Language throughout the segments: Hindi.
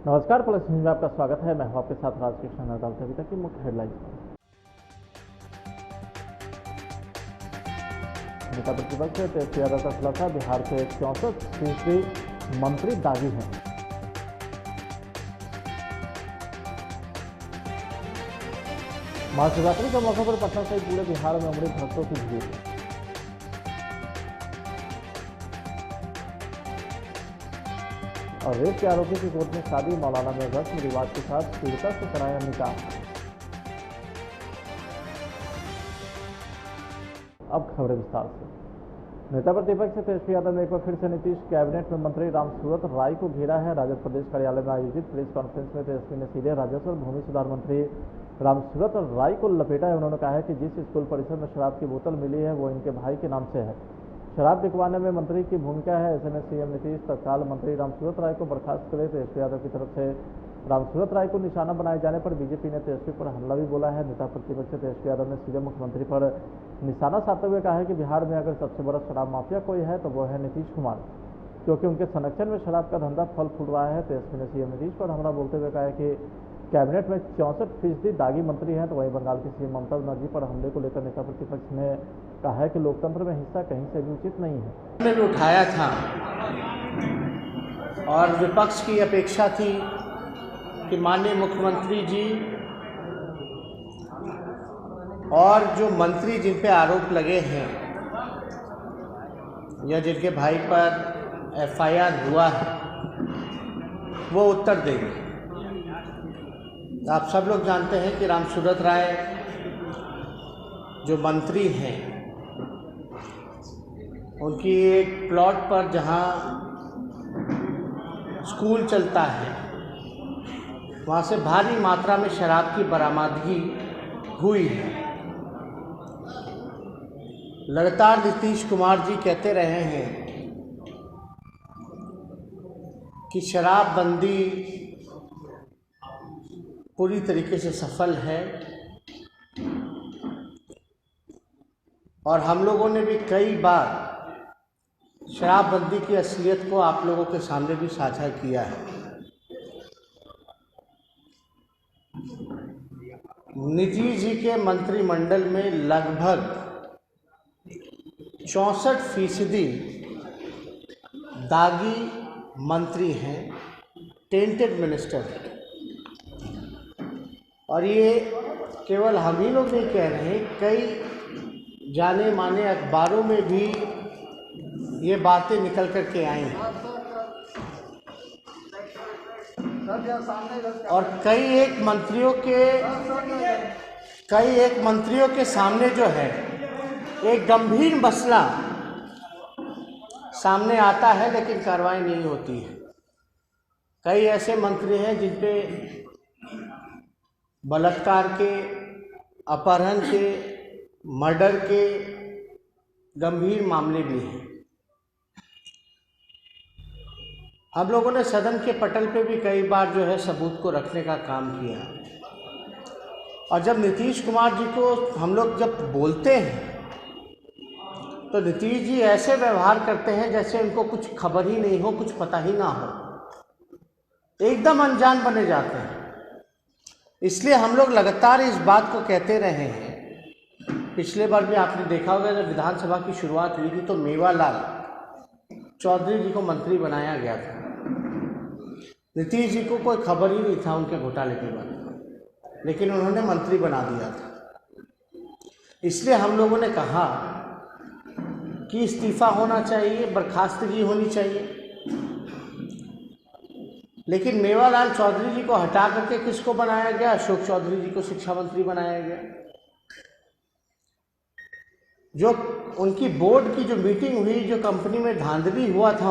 नमस्कार, पुलिस न्यूज में आपका स्वागत है। मैं हूं आपके साथ राजकृष्ण नरदाल। अभी तक की मुख्य हेडलाइंस। नेता प्रतिपक्ष तेजस्वी यादव का खुलासा, बिहार के 64% मंत्री दागी हैं। महाशिवरात्रि के मौके पर पटना सहित पूरे बिहार में उमड़ी भक्तों की भीड़। और रेप के आरोपी की कोर्ट में शादी, मौलाना ने रस्म रिवाज के साथ पीड़िता से कराया निकाह। अब खबरें विस्तार से। नेता प्रतिपक्ष तेजस्वी यादव ने एक बार फिर से नीतीश कैबिनेट में मंत्री रामसूरत राय को घेरा है। राजद प्रदेश कार्यालय में आयोजित प्रेस कॉन्फ्रेंस में तेजस्वी ने सीधे राजस्व और भूमि सुधार मंत्री रामसूरत राय को लपेटा है। उन्होंने कहा है कि जिस स्कूल परिसर में शराब की बोतल मिली है वो इनके भाई के नाम से है। शराब बिकवाने में मंत्री की भूमिका है। ऐसे में सीएम नीतीश तत्काल मंत्री रामसूरत राय को बर्खास्त करे। तेजस्वी यादव की तरफ से रामसूरत राय को निशाना बनाए जाने पर बीजेपी ने तेजस्वी पर हमला भी बोला है। नेता प्रतिपक्ष तेजस्वी यादव ने सीधे मुख्यमंत्री पर निशाना साधते हुए कहा है कि बिहार में अगर सबसे बड़ा शराब माफिया कोई है तो वो है नीतीश कुमार, क्योंकि उनके संरक्षण में शराब का धंधा फल फूल रहा है। तेजस्वी ने सीएम नीतीश पर हमला बोलते हुए कहा है कि कैबिनेट में 64% दागी मंत्री हैं। तो वहीं बंगाल की सीएम ममता बनर्जी पर हमले को लेकर नेता प्रतिपक्ष ने कहा है कि लोकतंत्र में हिस्सा कहीं से भी उचित नहीं है। हमने भी उठाया था और विपक्ष की अपेक्षा थी कि माननीय मुख्यमंत्री जी और जो मंत्री जिन पे आरोप लगे हैं या जिनके भाई पर एफआईआर हुआ है वो उत्तर देंगे। आप सब लोग जानते हैं कि रामसूरत राय जो मंत्री हैं उनकी एक प्लॉट पर जहां स्कूल चलता है वहां से भारी मात्रा में शराब की बरामदगी हुई है। लगातार नीतीश कुमार जी कहते रहे हैं कि शराबबंदी पूरी तरीके से सफल है और हम लोगों ने भी कई बार शराबबंदी की असलियत को आप लोगों के सामने भी साझा किया है। नीतीश जी के मंत्रिमंडल में लगभग 64% दागी मंत्री हैं, टेंटेड मिनिस्टर हैं। और ये केवल हम ही लोग नहीं कह रहे हैं, कई जाने माने अखबारों में भी ये बातें निकल कर के आई हैं और कई एक मंत्रियों के सामने जो है एक गंभीर मसला सामने आता है लेकिन कार्रवाई नहीं होती है। कई ऐसे मंत्री हैं जिन पे बलात्कार के, अपहरण के, मर्डर के गंभीर मामले भी हैं। हम लोगों ने सदन के पटल पे भी कई बार जो है सबूत को रखने का काम किया और जब नीतीश कुमार जी को हम लोग जब बोलते हैं तो नीतीश जी ऐसे व्यवहार करते हैं जैसे उनको कुछ खबर ही नहीं हो, कुछ पता ही ना हो, एकदम अनजान बने जाते हैं। इसलिए हम लोग लगातार इस बात को कहते रहे हैं। पिछले बार भी आपने देखा होगा जब विधानसभा की शुरुआत हुई थी तो मेवालाल चौधरी जी को मंत्री बनाया गया था। नीतीश जी को कोई खबर ही नहीं था उनके घोटाले के बारे में, लेकिन उन्होंने मंत्री बना दिया था। इसलिए हम लोगों ने कहा कि इस्तीफा होना चाहिए, बर्खास्तगी होनी चाहिए। लेकिन मेवालाल चौधरी जी को हटा करके किसको बनाया गया? अशोक चौधरी जी को शिक्षा मंत्री बनाया गया। जो उनकी बोर्ड की जो मीटिंग हुई, जो कंपनी में धांधली हुआ था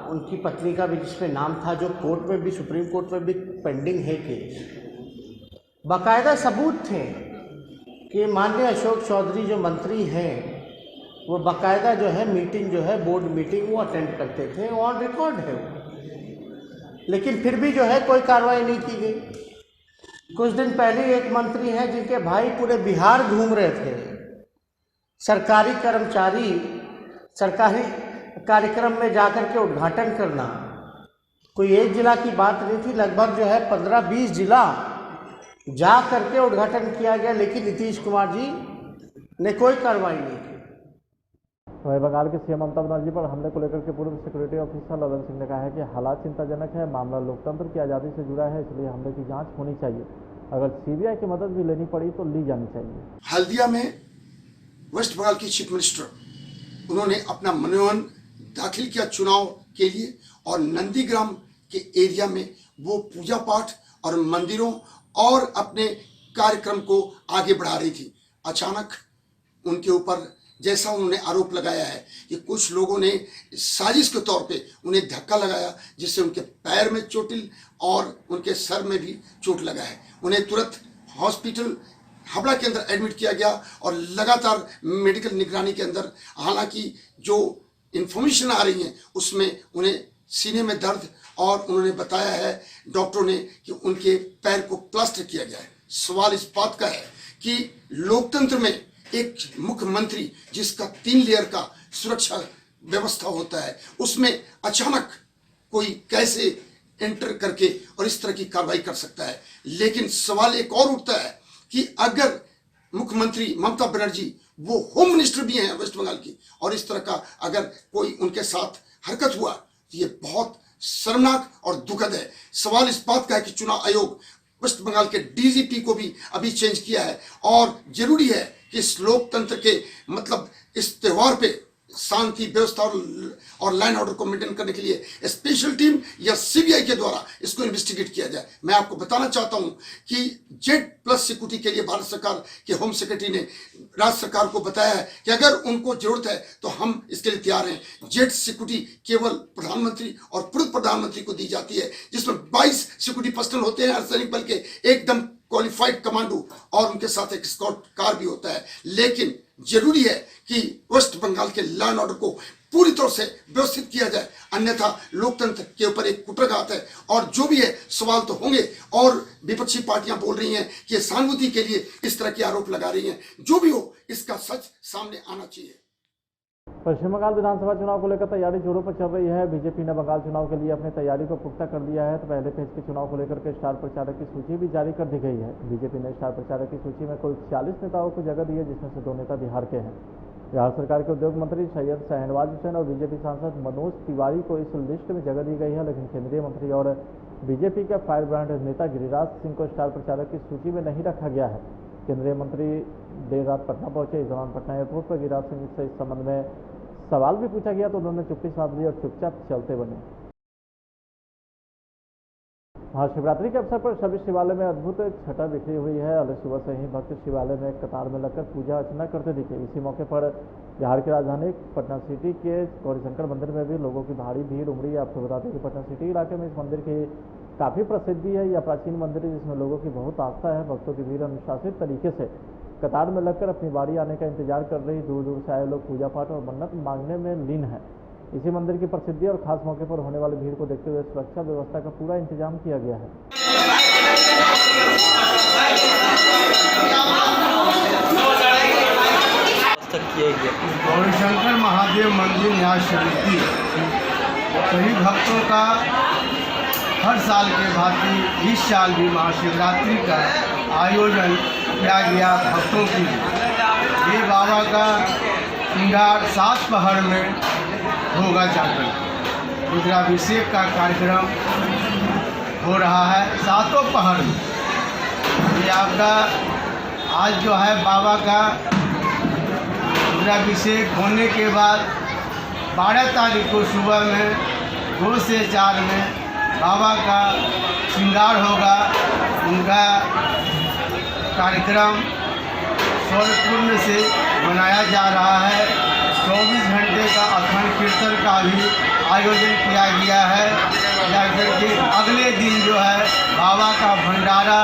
उनकी पत्नी का भी जिसमें नाम था, जो कोर्ट में भी, सुप्रीम कोर्ट में भी पेंडिंग है केस, बाकायदा सबूत थे कि माननीय अशोक चौधरी जो मंत्री हैं वो बाकायदा जो है मीटिंग जो है बोर्ड मीटिंग वो अटेंड करते थे, वो ऑन रिकॉर्ड है वो। लेकिन फिर भी जो है कोई कार्रवाई नहीं की गई। कुछ दिन पहले एक मंत्री हैं जिनके भाई पूरे बिहार घूम रहे थे, सरकारी कर्मचारी सरकारी कार्यक्रम में जाकर के उद्घाटन करना, कोई एक जिला की बात नहीं थी, लगभग जो है 15-20 जिला जा करके उद्घाटन किया गया, लेकिन नीतीश कुमार जी ने कोई कार्रवाई नहीं की। वहीं बंगाल के सीएम ममता बनर्जी पर हमले को लेकर के पूर्व सिक्योरिटी ऑफिसर ललन सिंह ने कहा है कि हालात चिंताजनक है, मामला लोकतंत्र की आज़ादी से जुड़ा है, इसलिए हमले की जांच होनी चाहिए। अगर सीबीआई की मदद भी लेनी पड़ी तो ली जानी चाहिए। हल्दिया में वेस्ट बंगाल की चीफ मिनिस्टर उन्होंने अपना मनोनयन दाखिल किया चुनाव के लिए, और नंदीग्राम के एरिया में वो पूजा पाठ और मंदिरों और अपने कार्यक्रम को आगे बढ़ा रही थी। अचानक उनके ऊपर जैसा उन्होंने आरोप लगाया है कि कुछ लोगों ने साजिश के तौर पे उन्हें धक्का लगाया, जिससे उनके पैर में चोटिल और उनके सर में भी चोट लगा है। उन्हें तुरंत हॉस्पिटल हावड़ा के अंदर एडमिट किया गया और लगातार मेडिकल निगरानी के अंदर, हालांकि जो इंफॉर्मेशन आ रही है उसमें उन्हें सीने में दर्द, और उन्होंने बताया है डॉक्टरों ने कि उनके पैर को प्लास्टर किया गया है। सवाल इस बात का है कि लोकतंत्र में एक मुख्यमंत्री जिसका 3 लेयर का सुरक्षा व्यवस्था होता है, उसमें अचानक कोई कैसे एंटर करके और इस तरह की कार्रवाई कर सकता है। लेकिन सवाल एक और उठता है कि अगर मुख्यमंत्री ममता बनर्जी वो होम मिनिस्टर भी हैं वेस्ट बंगाल की, और इस तरह का अगर कोई उनके साथ हरकत हुआ तो ये बहुत शर्मनाक और दुखद है। सवाल इस बात का है कि चुनाव आयोग वेस्ट बंगाल के डीजीपी को भी अभी चेंज किया है, और जरूरी है कि इस लोकतंत्र के मतलब इस त्योहार पे शांति व्यवस्था और लाइन ऑर्डर को मेंटेन करने के लिए स्पेशल टीम या सीबीआई के द्वारा इसको इन्वेस्टिगेट किया जाए। मैं आपको बताना चाहता हूं कि Z+ सिक्योरिटी के लिए भारत सरकार के होम सेक्रेटरी ने राज्य सरकार को बताया है कि अगर उनको जरूरत है तो हम इसके लिए तैयार हैं। Z सिक्योरिटी केवल प्रधानमंत्री और पूर्व प्रधानमंत्री को दी जाती है, जिसमें 22 सिक्योरिटी पर्सनल होते हैं अर्धसैनिक बल के, एकदम क्वालिफाइड कमांडो, और उनके साथ एक स्कॉट कार भी होता है। लेकिन जरूरी है कि वेस्ट बंगाल के लॉ एंड ऑर्डर को पूरी तरह से व्यवस्थित किया जाए, अन्यथा लोकतंत्र के ऊपर एक कुठाराघात है। और जो भी है सवाल तो होंगे, और विपक्षी पार्टियां बोल रही हैं कि सहानुभूति के लिए इस तरह के आरोप लगा रही हैं। जो भी हो, इसका सच सामने आना चाहिए। पश्चिम बंगाल विधानसभा चुनाव को लेकर तैयारी जोरों पर चल रही है। बीजेपी ने बंगाल चुनाव के लिए अपनी तैयारी को पुख्ता कर दिया है। तो पहले फेज के चुनाव को लेकर के स्टार प्रचारक की सूची भी जारी कर दी गई है। बीजेपी ने स्टार प्रचारक की सूची में कुल 40 नेताओं को जगह दी है, जिसमें से 2 नेता बिहार के हैं। बिहार सरकार के उद्योग मंत्री सैयद शहनवाज हुसैन और बीजेपी सांसद मनोज तिवारी को इस लिस्ट में जगह दी गई है, लेकिन केंद्रीय मंत्री और बीजेपी के फायर ब्रांड नेता गिरिराज सिंह को स्टार प्रचारक की सूची में नहीं रखा गया है। केंद्रीय मंत्री देर रात पटना पहुंचे। इस दौरान पटना एयरपोर्ट पर गिरिराज सिंह से इस संबंध में सवाल भी पूछा गया तो उन्होंने चुप्पी साध ली और चुपचाप चलते बने। महाशिवरात्रि के अवसर पर सभी शिवालय में अद्भुत छटा बिखरी हुई है। अलग सुबह से ही भक्त शिवालय में कतार में लगकर पूजा अर्चना करते दिखे। इसी मौके पर बिहार की राजधानी पटना सिटी के गौरीशंकर मंदिर में भी लोगों की भारी भीड़ उमड़ी। आपको बता दें कि पटना सिटी इलाके में इस मंदिर की काफ़ी प्रसिद्धि है। यह प्राचीन मंदिर है जिसमें लोगों की बहुत आस्था है। भक्तों की भीड़ अनुशासित तरीके से कतार में लगकर अपनी बारी आने का इंतजार कर रही। दूर दूर से आए लोग पूजा पाठ और मन्नत मांगने में लीन है। इसी मंदिर की प्रसिद्धि और खास मौके पर होने वाली भीड़ को देखते हुए सुरक्षा व्यवस्था का पूरा इंतजाम किया गया है। गौरीशंकर महादेव मंदिर न्यास समिति सभी भक्तों का हर साल के भांति इस साल भी महाशिवरात्रि का आयोजन किया गया। भक्तों की ये बाबा का श्रृंगार 7 पहर में होगा। जाकर रुद्राभिषेक का कार्यक्रम हो रहा है 7 पहर में। ये आपका आज जो है बाबा का रुद्राभिषेक होने के बाद 12 तारीख को सुबह में 2 से 4 में बाबा का श्रृंगार होगा। उनका कार्यक्रम स्वरपूर्ण से मनाया जा रहा है। 24 घंटे का अखंड कीर्तन का भी आयोजन किया गया है। जाकर के अगले दिन जो है बाबा का भंडारा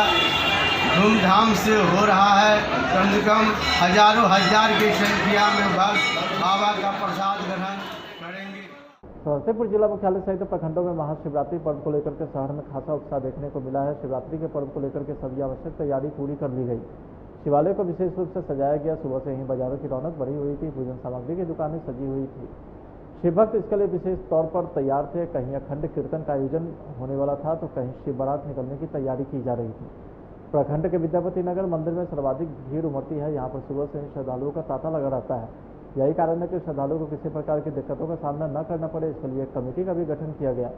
धूमधाम से हो रहा है। कम से कम हजारों हजार की संख्या में भक्त बाबा का प्रसाद ग्रहण करेंगे। समस्तीपुर जिला मुख्यालय सहित प्रखंडों में महाशिवरात्रि पर्व को लेकर के शहर में खासा उत्साह देखने को मिला है। शिवरात्रि के पर्व को लेकर के सभी आवश्यक तैयारी पूरी कर ली गई। शिवालय को विशेष रूप से सजाया गया। सुबह से ही बाजारों की रौनक बढ़ी हुई थी। पूजन सामग्री की दुकानें सजी हुई थी। शिव भक्त इसके लिए विशेष तौर पर तैयार थे। कहीं अखंड कीर्तन का आयोजन होने वाला था तो कहीं शिव बारात निकलने की तैयारी की जा रही थी। प्रखंड के विद्यापति नगर मंदिर में सर्वाधिक भीड़ उमड़ती है। यहाँ पर सुबह से ही श्रद्धालुओं का तांता लगा रहता है। यही कारण है कि श्रद्धालुओं को किसी प्रकार की दिक्कतों का सामना न करना पड़े, इसके लिए एक कमेटी का भी गठन किया गया।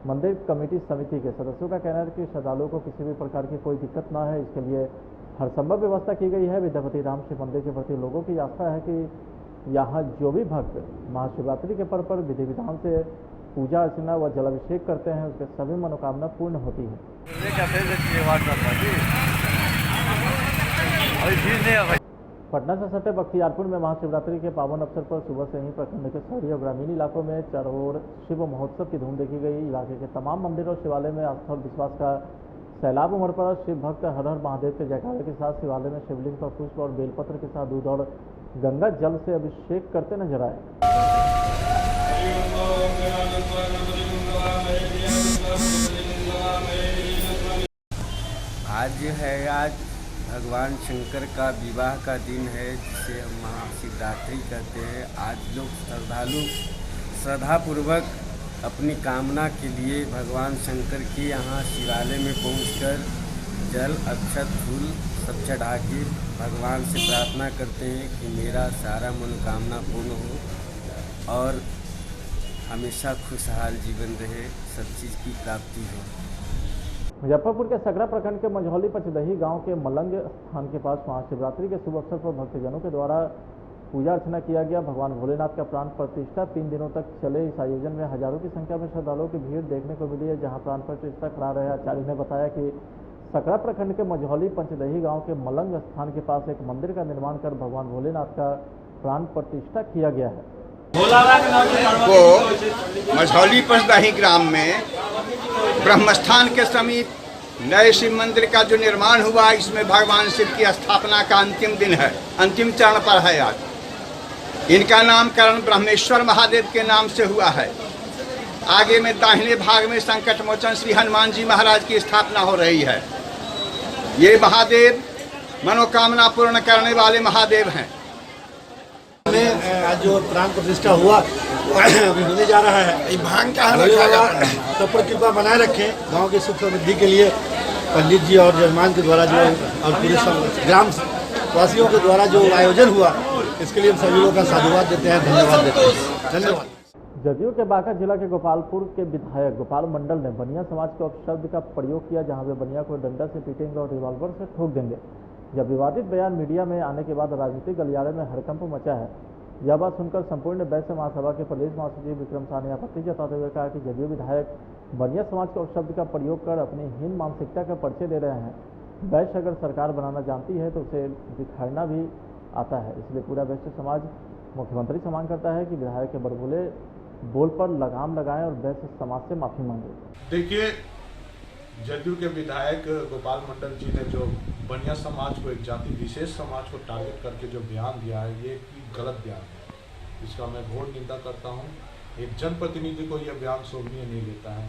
मंदिर कमेटी समिति के सदस्यों का कहना है कि श्रद्धालुओं को किसी भी प्रकार की कोई दिक्कत न है, इसके लिए हर संभव व्यवस्था की गई है। विद्यापति राम शिव मंदिर के प्रति लोगों की आस्था है कि यहाँ जो भी भक्त महाशिवरात्रि के पर्व पर विधि विधान से पूजा अर्चना व जलाभिषेक करते हैं उसके सभी मनोकामना पूर्ण होती है। पटना से सटे बख्तियारपुर में महाशिवरात्रि के पावन अवसर पर सुबह से ही प्रखंड के शहरी और ग्रामीण इलाकों में चारों ओर शिव महोत्सव की धूम देखी गई। इलाके के तमाम मंदिर और शिवालय में आस्था और विश्वास का सैलाब उमड़ पड़ा। शिव भक्त हर हर महादेव के जयकारे के साथ शिवालय में शिवलिंग पर पुष्प और बेलपत्र के साथ दूध और गंगा जल से अभिषेक करते नजर आए। आज भगवान शंकर का विवाह का दिन है, जिसे हम महाशिवरात्रि कहते हैं। आज लोग श्रद्धालु श्रद्धापूर्वक अपनी कामना के लिए भगवान शंकर के यहाँ शिवालय में पहुंचकर जल अक्षत फूल सब चढ़ा के भगवान से प्रार्थना करते हैं कि मेरा सारा मनोकामना पूर्ण हो और हमेशा खुशहाल जीवन रहे, सब चीज़ की प्राप्ति हो। मुजफ्फरपुर के सकरा प्रखंड के मझौली पचदही गांव के मलंग स्थान के पास महाशिवरात्रि के शुभ अवसर पर भक्तजनों के द्वारा पूजा अर्चना किया गया। भगवान भोलेनाथ का प्राण प्रतिष्ठा 3 दिनों तक चले इस आयोजन में हजारों की संख्या में श्रद्धालुओं की भीड़ देखने को मिली है। जहां प्राण प्रतिष्ठा करा रहे आचार्य ने बताया कि सकरा प्रखंड के मझौली पंचदही गांव के मलंग स्थान के पास एक मंदिर का निर्माण कर भगवान भोलेनाथ का प्राण प्रतिष्ठा किया गया है। को मझौली पंचदही ग्राम में ब्रह्मस्थान के समीप नए शिव मंदिर का जो निर्माण हुआ, इसमें भगवान शिव की स्थापना का अंतिम दिन है, अंतिम चरण पर है। आज इनका नामकरण ब्रह्मेश्वर महादेव के नाम से हुआ है। आगे में दाहिने भाग में संकट मोचन श्री हनुमान जी महाराज की स्थापना हो रही है। ये महादेव मनोकामना पूर्ण करने वाले महादेव हैं। आज जो प्राण प्रतिष्ठा हुआ अभी होने जा रहा है, भांग का सब पर कृपा बनाए रखें। गांव की सुख समृद्धि के लिए पंडित जी और जजमान के द्वारा जो और पूरे ग्राम वासियों के द्वारा जो आयोजन हुआ, इसके लिए हम सभी लोगों का साधुवाद देते हैं, धन्यवाद देते हैं। धन्यवाद। जदयू के बांका जिला के गोपालपुर के विधायक गोपाल मंडल ने बनिया समाज के अपशब्द का प्रयोग किया, जहां वे बनिया को डंडा से पीटेंगे और रिवॉल्वर से ठोक देंगे। जब विवादित बयान मीडिया में आने के बाद राजनीतिक गलियारे में हड़कंप मचा है। यह बात सुनकर संपूर्ण वैश्य महासभा के प्रदेश महासचिव विक्रम शाह ने आपत्ति जताते हुए कहा कि जदयू विधायक बनिया समाज के अपशब्द का प्रयोग कर अपनी हीन मानसिकता का परिचय दे रहे हैं। वैश्य अगर सरकार बनाना जानती है तो उसे दिखाना भी आता है, इसलिए पूरा वैश्य समाज मुख्यमंत्री से मांग करता है कि विधायक के बड़बोले बोल पर लगाम लगाएं और वैश्य समाज से माफी मांगे। देखिए, जदयू के विधायक गोपाल मंडल जी ने जो बनिया समाज को, एक जाति विशेष समाज को टारगेट करके जो बयान दिया है, ये गलत बयान है। इसका मैं घोर निंदा करता हूँ। एक जनप्रतिनिधि को यह बयान शोभनीय नहीं लेता है।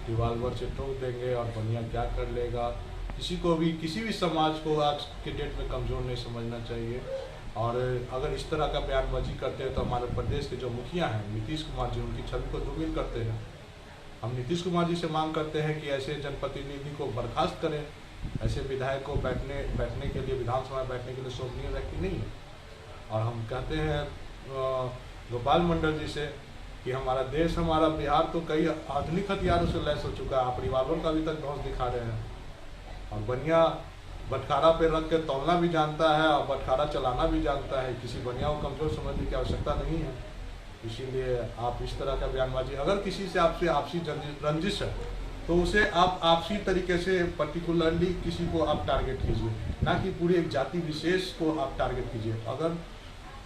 रिवाल्वर से ठोक देंगे और बनिया क्या कर लेगा, किसी को भी, किसी भी समाज को आज के डेट में कमज़ोर नहीं समझना चाहिए। और अगर इस तरह का बयानबाजी करते हैं तो हमारे प्रदेश के जो मुखिया हैं नीतीश कुमार जी, उनकी छवि को धूमिल करते हैं। हम नीतीश कुमार जी से मांग करते हैं कि ऐसे जनप्रतिनिधि को बर्खास्त करें। ऐसे विधायक को बैठने के लिए, विधानसभा में बैठने के लिए शोभनीय व्यक्ति नहीं है। और हम कहते हैं गोपाल मंडल जी से कि हमारा देश, हमारा बिहार तो कई आधुनिक हथियारों से लैस हो चुका है। आप रिवॉल्वर का अभी तक धौंस दिखा रहे हैं। और बनिया बटखारा पे रख के तौलना भी जानता है और बटखारा चलाना भी जानता है। किसी बनिया को कमज़ोर समझने की आवश्यकता नहीं है। इसीलिए आप इस तरह का बयानबाजी, अगर किसी से आपसे आपसी रंजिश है तो उसे आप आपसी तरीके से पर्टिकुलरली किसी को आप टारगेट कीजिए, ना कि पूरी एक जाति विशेष को आप टारगेट कीजिए। अगर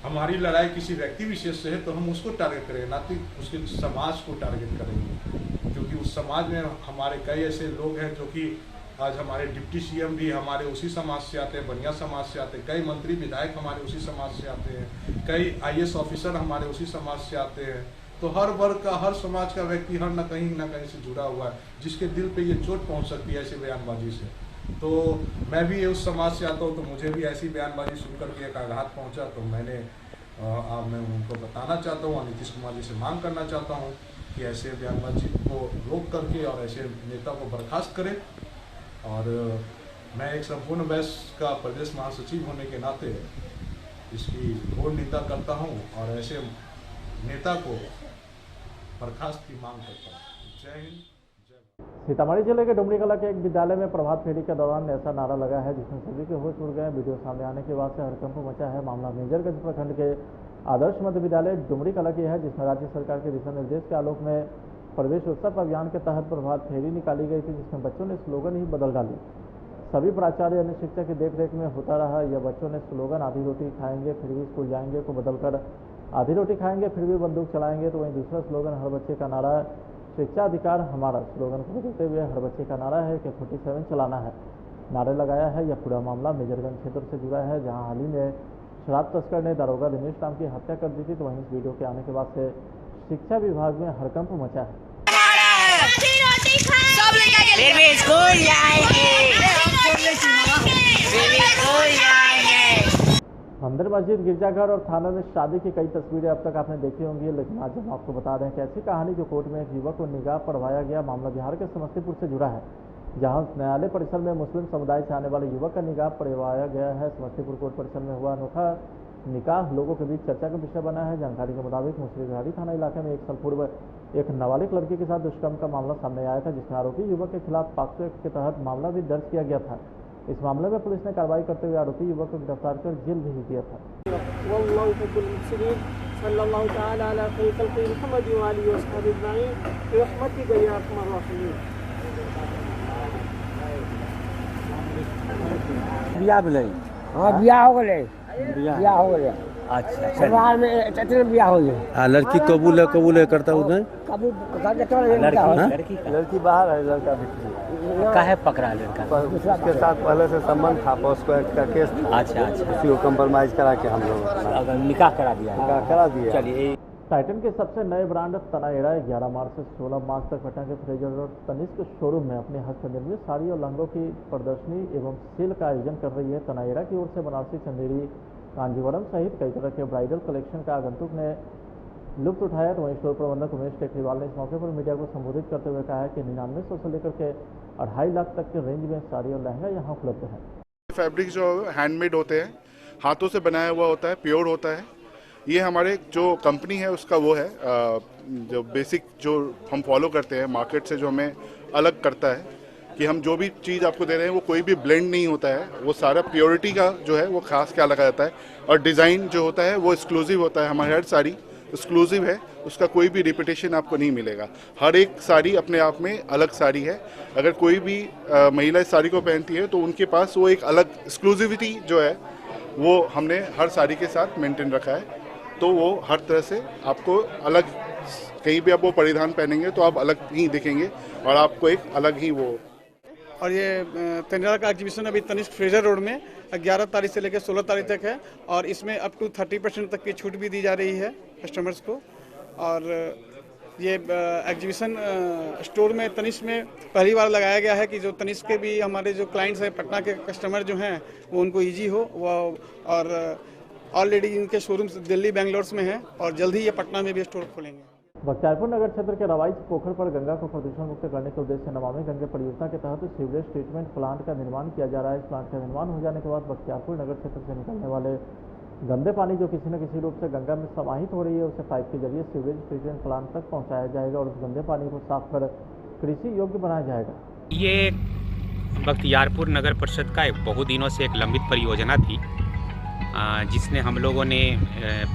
हमारी लड़ाई किसी व्यक्ति विशेष से है तो हम उसको टारगेट करेंगे, ना कि उसके समाज को टारगेट करेंगे। क्योंकि उस समाज में हमारे कई ऐसे लोग हैं जो कि आज हमारे डिप्टी सीएम भी हमारे उसी समाज से आते हैं, बनिया समाज से आते हैं। कई मंत्री विधायक हमारे उसी समाज से आते हैं। कई आईएएस ऑफिसर हमारे उसी समाज से आते हैं। तो हर वर्ग का, हर समाज का व्यक्ति हर न कहीं से जुड़ा हुआ है, जिसके दिल पे ये चोट पहुंच सकती है ऐसी बयानबाजी से। तो मैं भी उस समाज से आता हूँ, तो मुझे भी ऐसी बयानबाजी सुनकर के एक आघात पहुंचा। तो मैंने अब मैं उनको बताना चाहता हूँ और नीतीश कुमार जी से मांग करना चाहता हूँ कि ऐसे बयानबाजी को रोक करके और ऐसे नेता को बर्खास्त करें। और मैं एक संपूर्ण वैश्य का प्रदेश महासचिव होने के नाते इसकी घोर निंदा करता हूँ और ऐसे नेता को बर्खास्त की मांग करता हूँ। जय हिंद, जय भारत। सीतामढ़ी जिले के डुमरी कला के एक विद्यालय में प्रभात फेरी के दौरान ऐसा नारा लगा है जिसमें सभी के होश उड़ गए। वीडियो सामने आने के बाद से हड़कंप मचा है। मामला मेजरगंज प्रखंड के आदर्श मध्य विद्यालय डुमरी कला की है, जिसमें राज्य सरकार के दिशा निर्देश के आलोक में प्रवेश उत्सव अभियान के तहत प्रभात फेरी निकाली गई थी, जिसमें बच्चों ने स्लोगन ही बदल डाली। सभी प्राचार्य अन्य शिक्षक की देखरेख में होता रहा यह बच्चों ने स्लोगन आधी रोटी खाएंगे फिर भी स्कूल जाएंगे को बदलकर आधी रोटी खाएंगे फिर भी बंदूक चलाएंगे। तो वहीं दूसरा स्लोगन हर बच्चे का नारा शिक्षा अधिकार हमारा स्लोगन को बदलते हुए हर बच्चे का नारा है कि 47 चलाना है नारे लगाया है। यह पूरा मामला मेजरगंज क्षेत्र से जुड़ा है, जहां हाल ही में शराब तस्कर ने दारोगा दिनेश नाम की हत्या कर दी थी। तो वहीं इस वीडियो के आने के बाद से शिक्षा विभाग में हड़कंप मचा है। मंदिर, मस्जिद, गिरजाघर और थाना में शादी की कई तस्वीरें अब तक आपने देखी होंगी, लेकिन आज हम आपको बता दें कि ऐसी कहानी जो कोर्ट में एक युवक को निकाह पढ़वाया गया। मामला बिहार के समस्तीपुर से जुड़ा है, जहां न्यायालय परिसर में मुस्लिम समुदाय से आने वाले युवक का निकाह पढ़वाया गया है। समस्तीपुर कोर्ट परिसर में हुआ अनोखा निकाह लोगों के बीच चर्चा का विषय बना है। जानकारी के मुताबिक मुसरीघरारी थाना इलाके में एक साल पूर्व एक नाबालिग लड़की के साथ दुष्कर्म का मामला सामने आया था, जिसमें आरोपी युवक के खिलाफ पॉक्सो एक्ट के तहत मामला भी दर्ज किया गया था। इस मामले में पुलिस ने कार्रवाई करते हुए आरोपी युवक को गिरफ्तार कर जेल भेज दिया था। बियाह हो गए अच्छा परिवार में इतने बियाह हो गए। लड़की कबूल है करता उधर लड़की बाहर है, लड़का भीतर काहे पकड़ा लड़का? उसके साथ पहले से संबंध था, पॉस्को एक्ट का केस था। अच्छा उसी को कंप्रोमाइज करा के हम लोग अगर निकाह करा दिया। चलिए, टाइटन के सबसे नए ब्रांड तनाएरा 11 मार्च से 16 मार्च तक पटना के फ्रेजर रोड तनिष्क शोरूम में अपने हस्तनिर्मित साड़ी और लहंगों की प्रदर्शनी एवं सेल का आयोजन कर रही है। तनाएरा की ओर से बनारसी, चंदेरी, कांजीवरम सहित कई तरह के ब्राइडल कलेक्शन का आगंतुक ने लुत्फ उठाया। तो वहीं स्टोर प्रबंधक उमेश टेकरीवाल ने इस मौके पर मीडिया को संबोधित करते हुए कहा है कि 9900 से लेकर के 2.5 लाख तक के रेंज में साड़ी और लहंगा यहाँ उपलब्ध है। फैब्रिक जो हैंडमेड होते हैं, हाथों से बनाया हुआ होता है, प्योर होता है। ये हमारे जो कंपनी है उसका वो है जो बेसिक जो हम फॉलो करते हैं मार्केट से, जो हमें अलग करता है कि हम जो भी चीज़ आपको दे रहे हैं वो कोई भी ब्लेंड नहीं होता है, वो सारा प्योरिटी का जो है वो खास ख्याल रखा जाता है। और डिज़ाइन जो होता है वो एक्सक्लूसिव होता है। हमारी हर साड़ी एक्सक्लूसिव है, उसका कोई भी रिपीटेशन आपको नहीं मिलेगा। हर एक साड़ी अपने आप में अलग साड़ी है। अगर कोई भी महिला इस साड़ी को पहनती है तो उनके पास वो एक अलग एक्सक्लूसिविटी जो है वो हमने हर साड़ी के साथ मेंटेन रखा है। तो वो हर तरह से आपको अलग, कहीं भी आप वो परिधान पहनेंगे तो आप अलग ही दिखेंगे और आपको एक अलग ही वो। और ये तनाएरा का एग्जीबिशन अभी तनिष्क फ्रेजर रोड में 11 तारीख से लेकर 16 तारीख तक है और इसमें अप टू 30% तक की छूट भी दी जा रही है कस्टमर्स को। और ये एग्जीबिशन स्टोर में तनिष्क में पहली बार लगाया गया है कि जो तनिष्क के भी हमारे जो क्लाइंट्स हैं, पटना के कस्टमर जो हैं, वो उनको ईजी हो। वो और ऑलरेडी इनके शोरूम्स दिल्ली, बेंगलोर में हैं और जल्द ही ये पटना में भी स्टोर खोलेंगे। बख्तियारपुर नगर क्षेत्र के रवाइच पोखर पर गंगा को प्रदूषण मुक्त करने के उद्देश्य से नमामि गंगे परियोजना के तहत सीवरेज ट्रीटमेंट प्लांट का निर्माण किया जा रहा है। इस प्लांट का निर्माण हो जाने के बाद बख्तियारपुर नगर क्षेत्र से निकलने वाले गंदे पानी जो किसी न किसी रूप से गंगा में समाहित हो रही है, उसे पाइप के जरिए सीवरेज ट्रीटमेंट प्लांट तक पहुँचाया जाएगा और उस गंदे पानी को साफ कर कृषि योग्य बनाया जाएगा। ये बख्तियारपुर नगर परिषद का एक बहुत दिनों से एक लंबित परियोजना थी, जिसने हम लोगों ने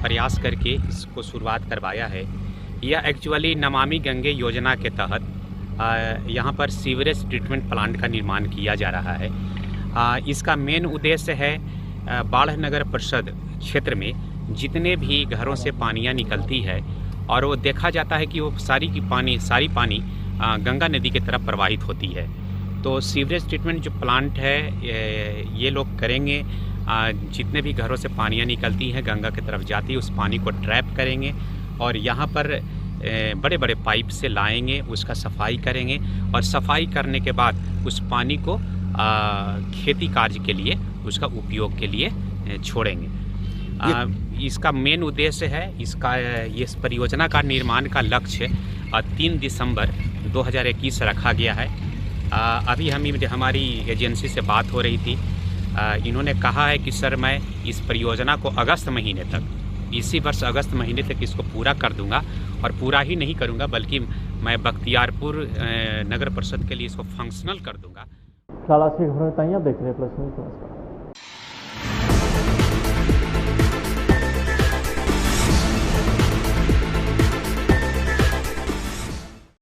प्रयास करके इसको शुरुआत करवाया है। यह एक्चुअली नमामि गंगे योजना के तहत यहाँ पर सीवरेज ट्रीटमेंट प्लांट का निर्माण किया जा रहा है। इसका मेन उद्देश्य है बाढ़ नगर परिषद क्षेत्र में जितने भी घरों से पानियाँ निकलती है और वो देखा जाता है कि वो सारी पानी गंगा नदी की तरफ प्रवाहित होती है। तो सीवरेज ट्रीटमेंट जो प्लांट है ये लोग करेंगे। जितने भी घरों से पानियाँ निकलती हैं गंगा की तरफ जाती है, उस पानी को ट्रैप करेंगे और यहाँ पर बड़े बड़े पाइप से लाएंगे, उसका सफाई करेंगे और सफाई करने के बाद उस पानी को खेती कार्य के लिए, उसका उपयोग के लिए छोड़ेंगे। इसका मेन उद्देश्य है इस परियोजना का निर्माण का लक्ष्य 3 दिसंबर 2021 रखा गया है। अभी हमारी एजेंसी से बात हो रही थी। इन्होंने कहा है कि सर मैं इस परियोजना को अगस्त महीने तक, इसी वर्ष अगस्त महीने तक इसको पूरा कर दूंगा, और पूरा ही नहीं करूंगा बल्कि मैं बख्तियारपुर नगर परिषद के लिए इसको फंक्शनल कर दूंगा। फिलहाल आज की खबरें बताइए, आप देख रहे हैं प्लस न्यूज़। नमस्कार।